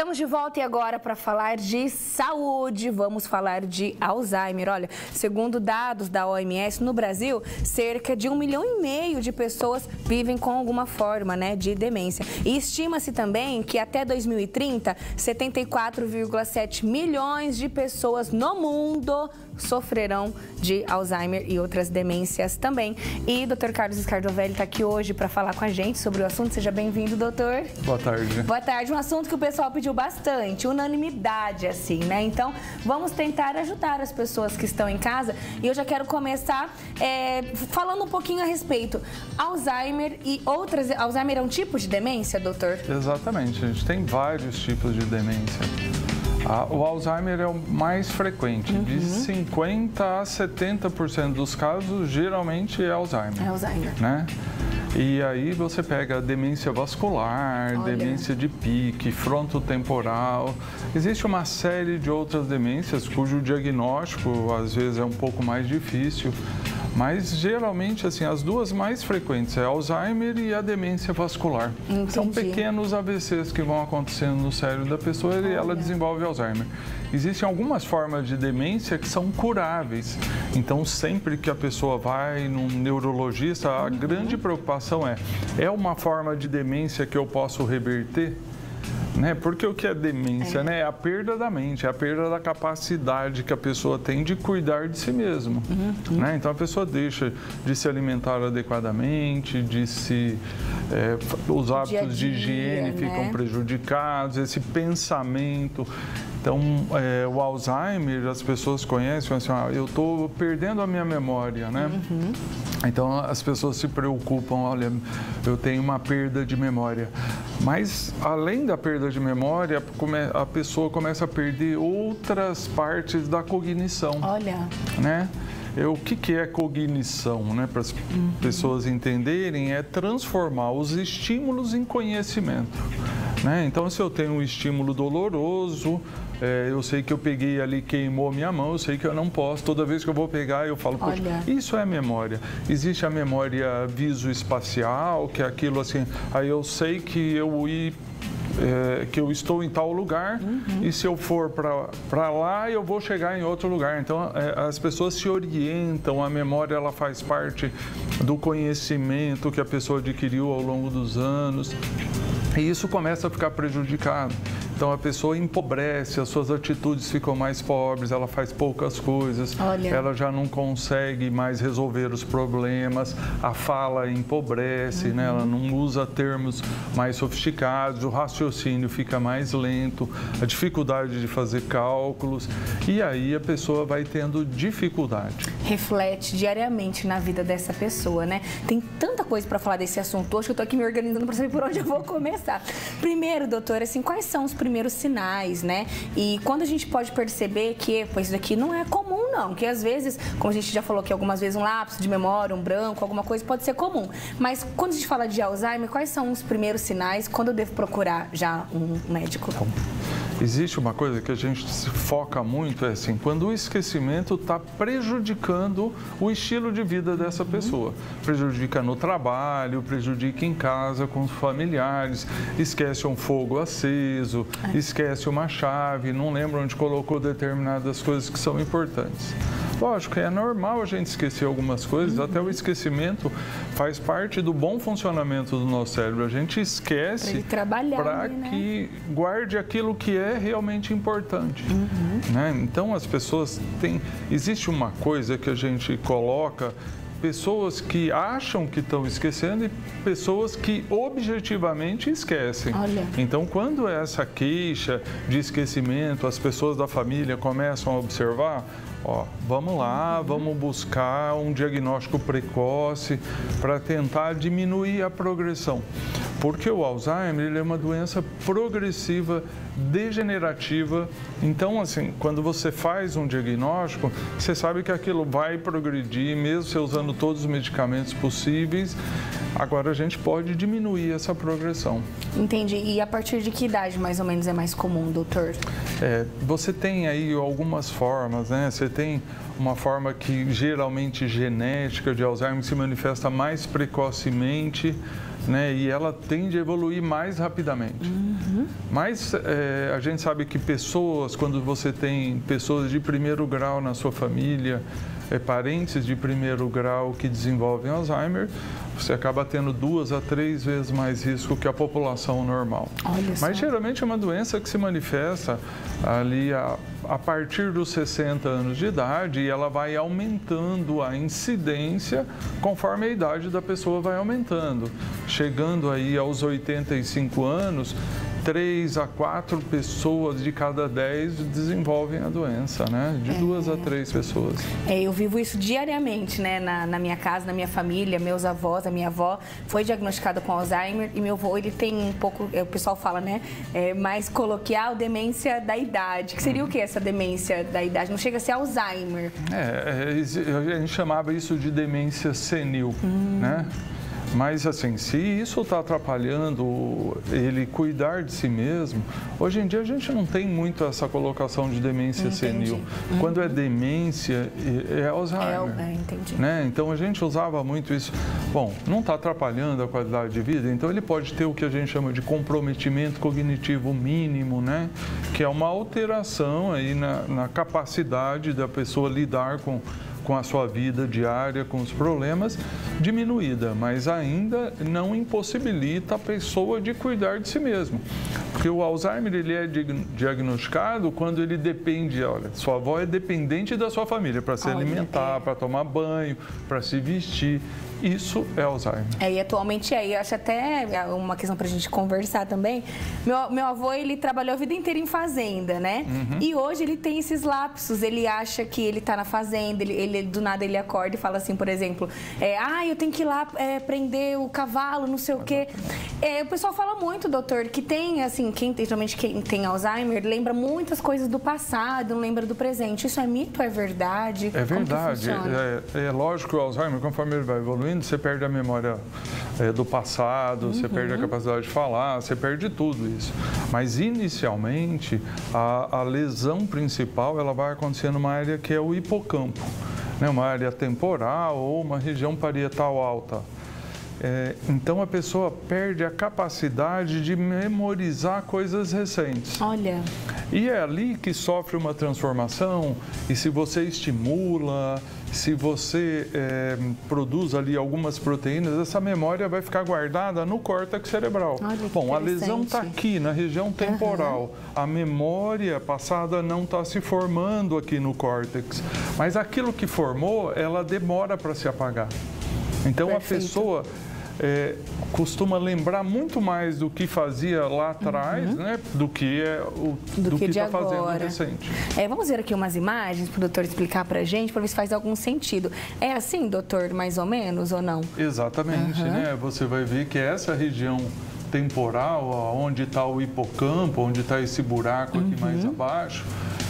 Estamos de volta e agora para falar de saúde, vamos falar de Alzheimer. Olha, segundo dados da OMS, no Brasil, cerca de 1,5 milhão de pessoas vivem com alguma forma, de demência. E estima-se também que até 2030, 74,7 milhões de pessoas no mundo sofrerão de Alzheimer e outras demências também. E o Dr. Carlos Scardovelli está aqui hoje para falar com a gente sobre o assunto. Seja bem-vindo, doutor. Boa tarde. Boa tarde. Um assunto que o pessoal pediu bastante, unanimidade, assim, Então, vamos tentar ajudar as pessoas que estão em casa. E eu já quero começar falando um pouquinho a respeito. Alzheimer e outras... Alzheimer é um tipo de demência, doutor? Exatamente. A gente tem vários tipos de demência. O Alzheimer é o mais frequente. De 50% a 70% dos casos, geralmente é Alzheimer. É Alzheimer. E aí você pega demência vascular, demência de pique, frontotemporal. Existe uma série de outras demências cujo diagnóstico, às vezes, é um pouco mais difícil. Mas, geralmente, assim, as duas mais frequentes é Alzheimer e a demência vascular. Entendi. São pequenos AVCs que vão acontecendo no cérebro da pessoa e ela desenvolve Alzheimer. Existem algumas formas de demência que são curáveis. Então, sempre que a pessoa vai num neurologista, a grande preocupação é uma forma de demência que eu posso reverter? Porque o que é demência? É a perda da mente, é a perda da capacidade que a pessoa tem de cuidar de si mesma. Então, a pessoa deixa de se alimentar adequadamente, os hábitos de higiene ficam prejudicados, esse pensamento. Então, o Alzheimer, as pessoas conhecem assim, eu estou perdendo a minha memória, Então, as pessoas se preocupam, olha, eu tenho uma perda de memória. Mas, além da perda de memória, a pessoa começa a perder outras partes da cognição. Olha. O que é cognição, para as pessoas entenderem, é transformar os estímulos em conhecimento. Então, se eu tenho um estímulo doloroso, eu sei que eu peguei ali, queimou minha mão, eu sei que eu não posso. Toda vez que eu vou pegar, eu falo, poxa, isso é memória. Existe a memória visoespacial, que é aquilo assim, aí eu sei que que eu estou em tal lugar e se eu for para lá, eu vou chegar em outro lugar. Então, as pessoas se orientam, a memória ela faz parte do conhecimento que a pessoa adquiriu ao longo dos anos e isso começa a ficar prejudicado. Então, a pessoa empobrece, as suas atitudes ficam mais pobres, ela faz poucas coisas, ela já não consegue mais resolver os problemas, a fala empobrece, ela não usa termos mais sofisticados, o raciocínio fica mais lento, a dificuldade de fazer cálculos, e aí a pessoa vai tendo dificuldade. Reflete diariamente na vida dessa pessoa, Tem tanta coisa para falar desse assunto hoje que eu estou aqui me organizando para saber por onde eu vou começar. Primeiro, doutor, assim, quais são os primeiros sinais, E quando a gente pode perceber que, isso daqui não é comum, não, que às vezes, como a gente já falou que algumas vezes um lapso de memória, um branco, alguma coisa pode ser comum. Mas quando a gente fala de Alzheimer, quais são os primeiros sinais? Quando eu devo procurar já um médico? Existe uma coisa que a gente se foca muito, assim, quando o esquecimento está prejudicando o estilo de vida dessa pessoa. Prejudica no trabalho, prejudica em casa com os familiares, esquece um fogo aceso, esquece uma chave, não lembra onde colocou determinadas coisas que são importantes. Lógico, é normal a gente esquecer algumas coisas, até o esquecimento faz parte do bom funcionamento do nosso cérebro. A gente esquece para que guarde aquilo que é realmente importante. Então, as pessoas têm... Existe uma coisa que a gente coloca... Pessoas que acham que estão esquecendo e pessoas que objetivamente esquecem. Então, quando essa queixa de esquecimento, as pessoas da família começam a observar, vamos lá, vamos buscar um diagnóstico precoce para tentar diminuir a progressão. Porque o Alzheimer ele é uma doença progressiva, degenerativa. Então, assim, quando você faz um diagnóstico, você sabe que aquilo vai progredir, mesmo você usando todos os medicamentos possíveis. Agora, a gente pode diminuir essa progressão. Entendi. E a partir de que idade, mais ou menos, é mais comum, doutor? Você tem aí algumas formas, Você tem uma forma que geralmente genética de Alzheimer se manifesta mais precocemente, né? E ela tende a evoluir mais rapidamente. Mas a gente sabe que pessoas, quando você tem pessoas de primeiro grau na sua família, parentes de primeiro grau que desenvolvem Alzheimer, você acaba tendo 2 a 3 vezes mais risco que a população normal. Mas geralmente é uma doença que se manifesta ali a partir dos 60 anos de idade e ela vai aumentando a incidência conforme a idade da pessoa vai aumentando. Chegando aí aos 85 anos, 3 a 4 pessoas de cada 10 desenvolvem a doença, né? De 2 a 3 pessoas. Eu vivo isso diariamente, né? Na minha casa, na minha família, meus avós, a minha avó foi diagnosticada com Alzheimer e meu avô, ele tem um pouco, o pessoal fala, né? Mais coloquial, demência da idade. Que seria o que essa demência da idade? Não chega a ser Alzheimer. A gente chamava isso de demência senil, né? Mas, assim, se isso está atrapalhando ele cuidar de si mesmo, hoje em dia a gente não tem muito essa colocação de demência senil. Quando é demência, é Alzheimer. Entendi. Né? Então, a gente usava muito isso. Bom, não está atrapalhando a qualidade de vida, então ele pode ter o que a gente chama de comprometimento cognitivo mínimo, né? Que é uma alteração aí na capacidade da pessoa lidar com a sua vida diária, com os problemas, diminuída, mas ainda não impossibilita a pessoa de cuidar de si mesmo. Porque o Alzheimer, ele é diagnosticado quando ele depende, olha, sua avó é dependente da sua família para se alimentar, para tomar banho, para se vestir. Isso é Alzheimer. E atualmente eu acho até uma questão para a gente conversar também. Meu avô, ele trabalhou a vida inteira em fazenda, né? E hoje ele tem esses lapsos, ele acha que ele está na fazenda, ele do nada ele acorda e fala assim, por exemplo, eu tenho que ir lá prender o cavalo, não sei o quê. O pessoal fala muito, doutor, que tem, assim, geralmente quem tem Alzheimer lembra muitas coisas do passado, não lembra do presente. Isso é mito ou é verdade? É verdade. É lógico que o Alzheimer, conforme ele vai evoluindo, você perde a memória do passado, você perde a capacidade de falar, você perde tudo isso. Mas, inicialmente, a lesão principal ela vai acontecer numa área que é o hipocampo, né? Uma área temporal ou uma região parietal alta. Então, a pessoa perde a capacidade de memorizar coisas recentes. Olha. E é ali que sofre uma transformação, e se você estimula, se você produz ali algumas proteínas, essa memória vai ficar guardada no córtex cerebral. Bom, a lesão está aqui, na região temporal. A memória passada não está se formando aqui no córtex. Mas aquilo que formou, ela demora para se apagar. Então, a pessoa costuma lembrar muito mais do que fazia lá atrás, né, do que está fazendo recente. Vamos ver aqui umas imagens para o doutor explicar para a gente, para ver se faz algum sentido. É assim, doutor, mais ou menos, ou não? Exatamente, né? Você vai ver que essa região temporal, onde está o hipocampo, onde está esse buraco aqui mais abaixo,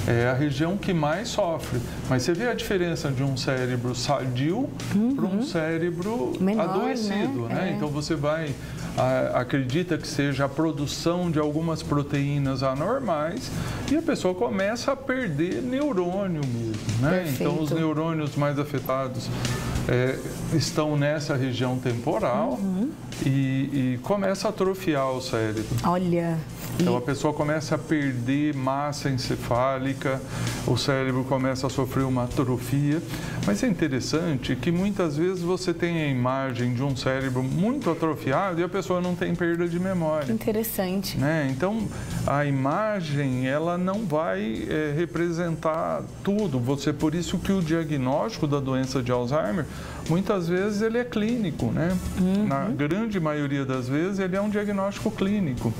é a região que mais sofre. Mas você vê a diferença de um cérebro sadio para um cérebro adoecido, né? Então você acredita que seja a produção de algumas proteínas anormais e a pessoa começa a perder neurônio mesmo, né? Então os neurônios mais afetados estão nessa região temporal e começa a atrofiar o cérebro. Olha. Então a pessoa começa a perder massa encefálica, o cérebro começa a sofrer uma atrofia. Mas é interessante que muitas vezes você tem a imagem de um cérebro muito atrofiado e a pessoa não tem perda de memória. Interessante. Né? Então a imagem ela não vai representar tudo. Por isso que o diagnóstico da doença de Alzheimer muitas vezes ele é clínico, né? Na grande maioria das vezes ele é um diagnóstico clínico.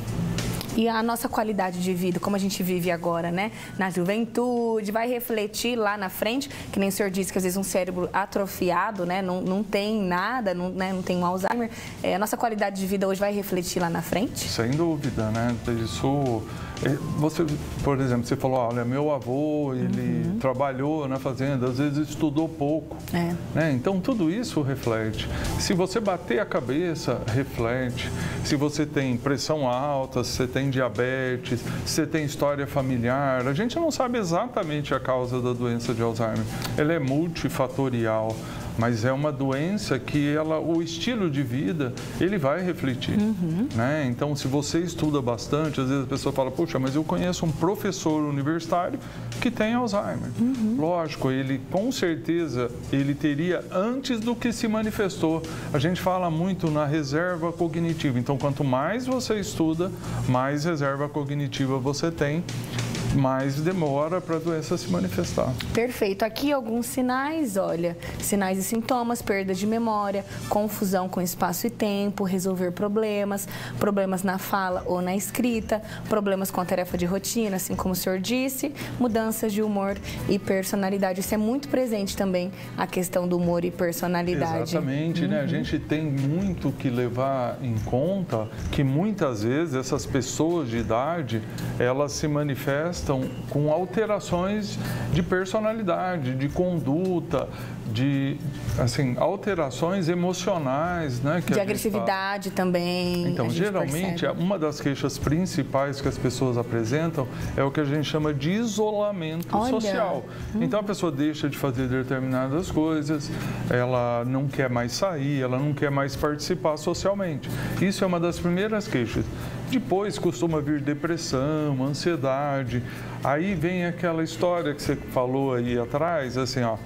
E a nossa qualidade de vida, como a gente vive agora, né? Na juventude, vai refletir lá na frente, que nem o senhor disse que às vezes um cérebro atrofiado, né? Não tem nada, não tem um Alzheimer. A nossa qualidade de vida hoje vai refletir lá na frente? Sem dúvida, né? Isso... Você, por exemplo, você falou, olha, meu avô, ele trabalhou na fazenda, às vezes estudou pouco. Né? Então, tudo isso reflete. Se você bater a cabeça, reflete. Se você tem pressão alta, se você tem diabetes, se você tem história familiar, a gente não sabe exatamente a causa da doença de Alzheimer. Ela é multifatorial. mas é uma doença que o estilo de vida, ele vai refletir, né? Então, se você estuda bastante, às vezes a pessoa fala, poxa, mas eu conheço um professor universitário que tem Alzheimer. Lógico, ele com certeza, ele teria antes do que se manifestou. A gente fala muito na reserva cognitiva, então quanto mais você estuda, mais reserva cognitiva você tem, mais demora para a doença se manifestar. Perfeito. Aqui alguns sinais, olha, sinais e sintomas, perda de memória, confusão com espaço e tempo, resolver problemas, problemas na fala ou na escrita, problemas com a tarefa de rotina, assim como o senhor disse, mudanças de humor e personalidade. Isso é muito presente também, a questão do humor e personalidade. Exatamente, né? A gente tem muito que levar em conta que muitas vezes essas pessoas de idade, elas se manifestam com alterações de personalidade, de conduta, de assim, alterações emocionais, né? De agressividade também. Então, geralmente, uma das queixas principais que as pessoas apresentam é o que a gente chama de isolamento social. Então, a pessoa deixa de fazer determinadas coisas, ela não quer mais sair, ela não quer mais participar socialmente. Isso é uma das primeiras queixas. Depois costuma vir depressão, ansiedade. Aí vem aquela história que você falou aí atrás, assim, ó.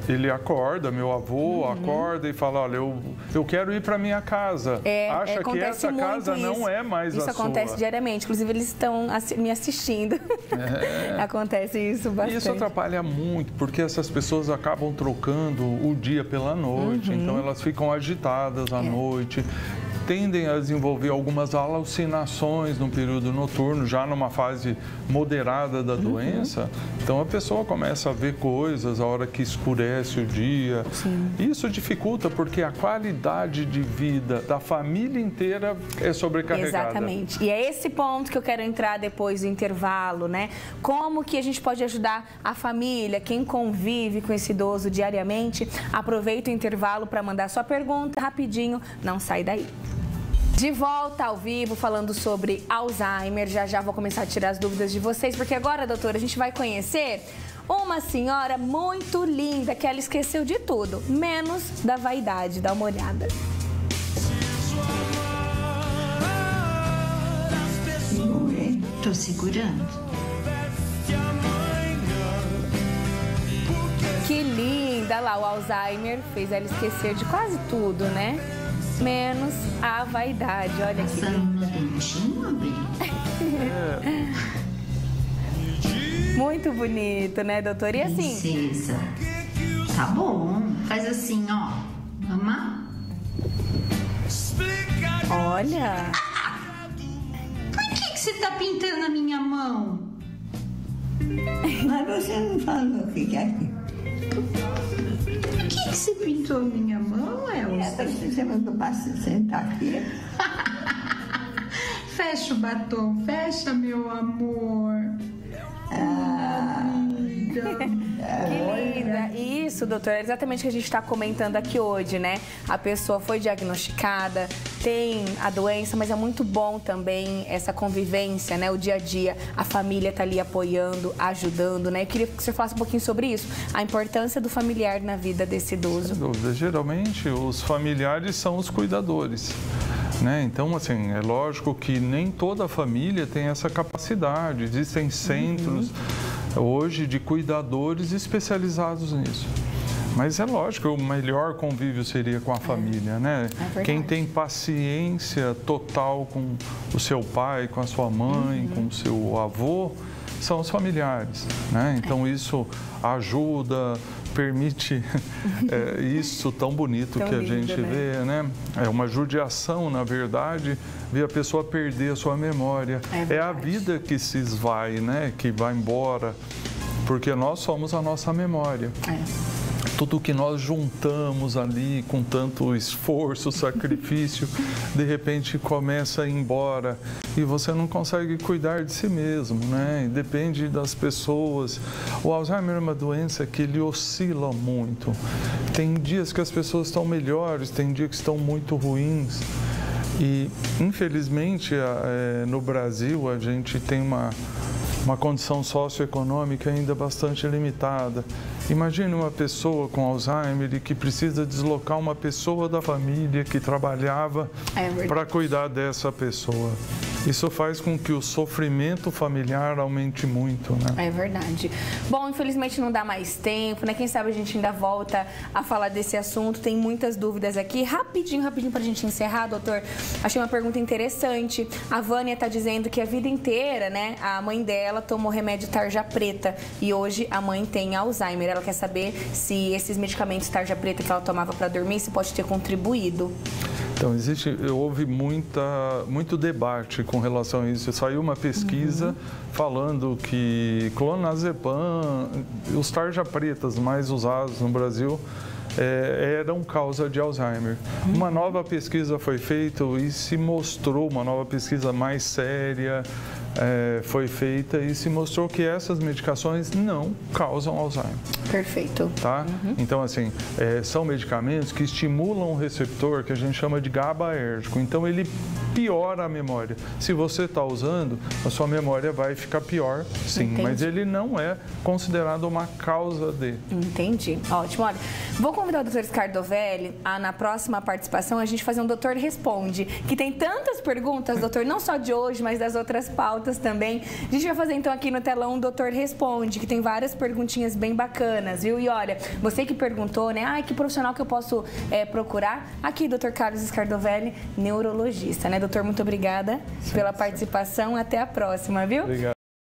Ele acorda, meu avô acorda e fala, olha, eu quero ir para minha casa. Acha que essa casa não é mais a sua. Isso acontece diariamente, inclusive eles estão me assistindo. Acontece isso bastante. E isso atrapalha muito, porque essas pessoas acabam trocando o dia pela noite, então elas ficam agitadas à noite. Tendem a desenvolver algumas alucinações no período noturno, já numa fase moderada da doença. Então, a pessoa começa a ver coisas a hora que escurece o dia. Isso dificulta, porque a qualidade de vida da família inteira é sobrecarregada. Exatamente. E é esse ponto que eu quero entrar depois do intervalo, né? Como que a gente pode ajudar a família, quem convive com esse idoso diariamente? Aproveita o intervalo para mandar sua pergunta rapidinho, não sai daí. De volta ao vivo, falando sobre Alzheimer. Já vou começar a tirar as dúvidas de vocês, porque agora, doutora, a gente vai conhecer uma senhora muito linda, que ela esqueceu de tudo, menos da vaidade. Dá uma olhada. Tô segurando. Que linda! Lá, o Alzheimer fez ela esquecer de quase tudo, né? Menos a vaidade. Olha que linda. Muito bonito, né, doutora? E assim... Princesa. Tá bom. Faz assim, ó. Mamá. Olha. Por que você tá pintando a minha mão? Mas você não falou o que é aqui. Por que você pintou a minha mão, Elza? Você mandou para sentar aqui. Fecha o batom, fecha, meu amor. Que linda! Isso, doutora, é exatamente o que a gente está comentando aqui hoje, né? A pessoa foi diagnosticada, tem a doença, mas é muito bom também essa convivência, né? O dia a dia, a família tá ali apoiando, ajudando, né? Eu queria que você falasse um pouquinho sobre isso, a importância do familiar na vida desse idoso. Sem dúvida. Geralmente, os familiares são os cuidadores. Né? Então, assim, é lógico que nem toda a família tem essa capacidade. Existem centros hoje de cuidadores especializados nisso. Mas é lógico, o melhor convívio seria com a família, né? Quem tem paciência total com o seu pai, com a sua mãe, com o seu avô, são os familiares, né? Então, isso ajuda, permite isso tão bonito que a gente vê, né? É uma judiação, na verdade, ver a pessoa perder a sua memória. É a vida que se esvai, né? Que vai embora, porque nós somos a nossa memória. Tudo que nós juntamos ali com tanto esforço, sacrifício, de repente começa a ir embora e você não consegue cuidar de si mesmo, né? E depende das pessoas. O Alzheimer é uma doença que ele oscila muito. Tem dias que as pessoas estão melhores, tem dias que estão muito ruins. E, infelizmente, no Brasil, a gente tem uma condição socioeconômica ainda bastante limitada. Imagine uma pessoa com Alzheimer e que precisa deslocar uma pessoa da família que trabalhava para cuidar dessa pessoa. Isso faz com que o sofrimento familiar aumente muito, né? É verdade. Bom, infelizmente não dá mais tempo, né? Quem sabe a gente ainda volta a falar desse assunto. Tem muitas dúvidas aqui. Rapidinho pra gente encerrar, doutor. Achei uma pergunta interessante. A Vânia tá dizendo que a vida inteira, né, a mãe dela tomou remédio tarja preta e hoje a mãe tem Alzheimer. Ela quer saber se esses medicamentos tarja preta que ela tomava para dormir, se pode ter contribuído. Então, houve muito debate com relação a isso. Saiu uma pesquisa falando que clonazepam, os tarja pretas mais usados no Brasil, eram causa de Alzheimer. Uma nova pesquisa foi feita e se mostrou, uma nova pesquisa mais séria, foi feita e se mostrou que essas medicações não causam Alzheimer. Perfeito. Tá? Então, assim, são medicamentos que estimulam um receptor que a gente chama de GABAérgico. Então, ele piora a memória. Se você está usando, a sua memória vai ficar pior, sim. Entendi. Mas ele não é considerado uma causa de. Entendi. Ótimo. Olha, vou convidar o Dr. Scardovelli na próxima participação a gente fazer um Doutor Responde, que tem tantas perguntas, doutor, não só de hoje, mas das outras pautas também. A gente vai fazer então aqui no telão um Doutor Responde, que tem várias perguntinhas bem bacanas, viu? E olha, você que perguntou, né? Que profissional que eu posso procurar? Aqui, Dr. Carlos Scardovelli, neurologista, né? Doutor, muito obrigada pela participação. Até a próxima, viu? Obrigado.